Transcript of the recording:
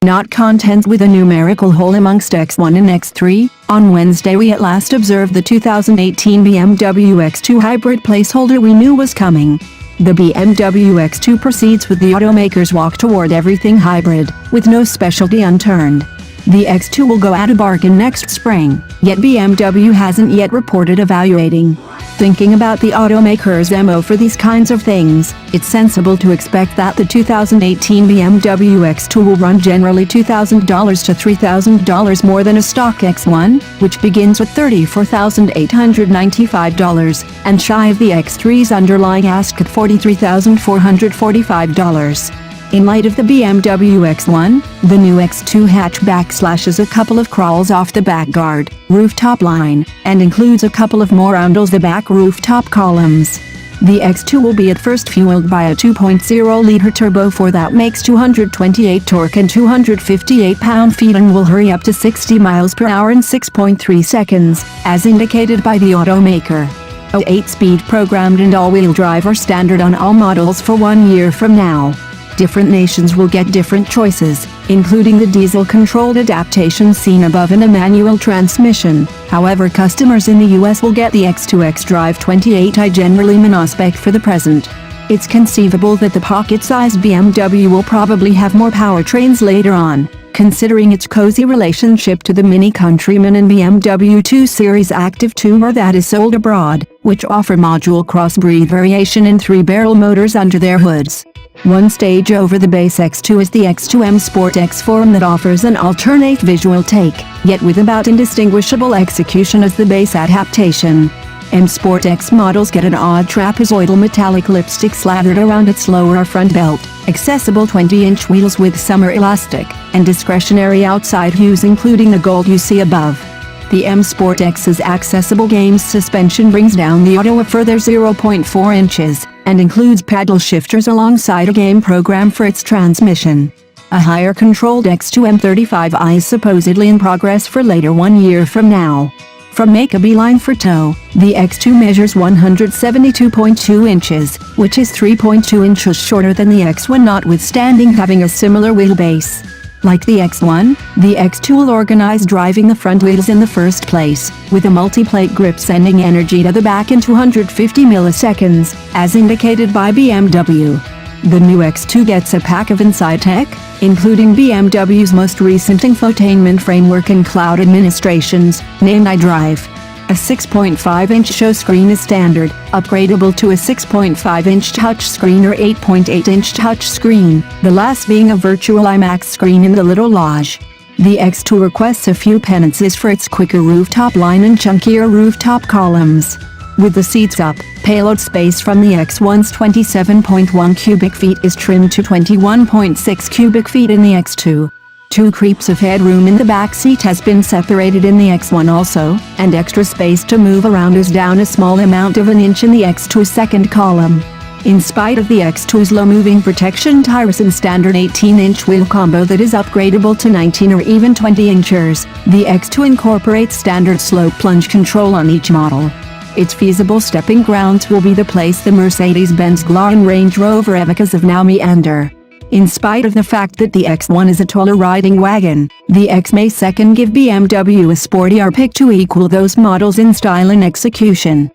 Not content with a numerical hole amongst X1 and X3, on Wednesday we at last observed the 2018 BMW X2 hybrid placeholder we knew was coming. The BMW X2 proceeds with the automaker's walk toward everything hybrid, with no specialty unturned. The X2 will go at a bargain next spring, yet BMW hasn't yet reported evaluating. Thinking about the automaker's MO for these kinds of things, it's sensible to expect that the 2018 BMW X2 will run generally $2,000 to $3,000 more than a stock X1, which begins at $34,895, and shy of the X3's underlying ask at $43,445. In light of the BMW X1, the new X2 hatchback slashes a couple of crawls off the back guard, rooftop line, and includes a couple of more roundels the back rooftop columns. The X2 will be at first fueled by a 2.0-liter turbo 4 that makes 228 torque and 258 pound-feet and will hurry up to 60 miles per hour in 6.3 seconds, as indicated by the automaker. A 8-speed programmed and all-wheel drive are standard on all models for 1 year from now. Different nations will get different choices, including the diesel-controlled adaptation seen above and a manual transmission. However, customers in the US will get the X2 xDrive 28i generally monospec for the present. It's conceivable that the pocket-sized BMW will probably have more powertrains later on, considering its cozy relationship to the Mini Countryman and BMW 2 Series Active Tuner that is sold abroad, which offer module crossbreed variation in 3-barrel motors under their hoods. One stage over the base X2 is the X2 M Sport X form that offers an alternate visual take, yet with about indistinguishable execution as the base adaptation. M Sport X models get an odd trapezoidal metallic lipstick slathered around its lower front belt, accessible 20-inch wheels with summer elastic, and discretionary outside hues including the gold you see above. The M Sport X's accessible games suspension brings down the auto a further 0.4 inches, and includes paddle shifters alongside a game program for its transmission. A higher controlled X2 M35i is supposedly in progress for later 1 year from now. From Make a Beeline for Tow, the X2 measures 172.2 inches, which is 3.2 inches shorter than the X1 notwithstanding having a similar wheelbase. Like the X1, the X2 will organize driving the front wheels in the first place, with a multi-plate grip sending energy to the back in 250 milliseconds, as indicated by BMW. The new X2 gets a pack of inside tech, including BMW's most recent infotainment framework and cloud administrations, named iDrive. A 6.5-inch show screen is standard, upgradable to a 6.5-inch touchscreen or 8.8-inch touchscreen, the last being a virtual IMAX screen in the little Lodge. The X2 requests a few penances for its quicker rooftop line and chunkier rooftop columns. With the seats up, payload space from the X1's 27.1 cubic feet is trimmed to 21.6 cubic feet in the X2. 2 creeps of headroom in the back seat has been separated in the X1 also, and extra space to move around is down a small amount of an inch in the X2's second column. In spite of the X2's low moving protection tires and standard 18-inch wheel combo that is upgradable to 19 or even 20 inches, the X2 incorporates standard slope plunge control on each model. Its feasible stepping grounds will be the place the Mercedes-Benz GLA and Range Rover Evicas of now meander. In spite of the fact that the X1 is a taller riding wagon, the X may second give BMW a sportier pick to equal those models in style and execution.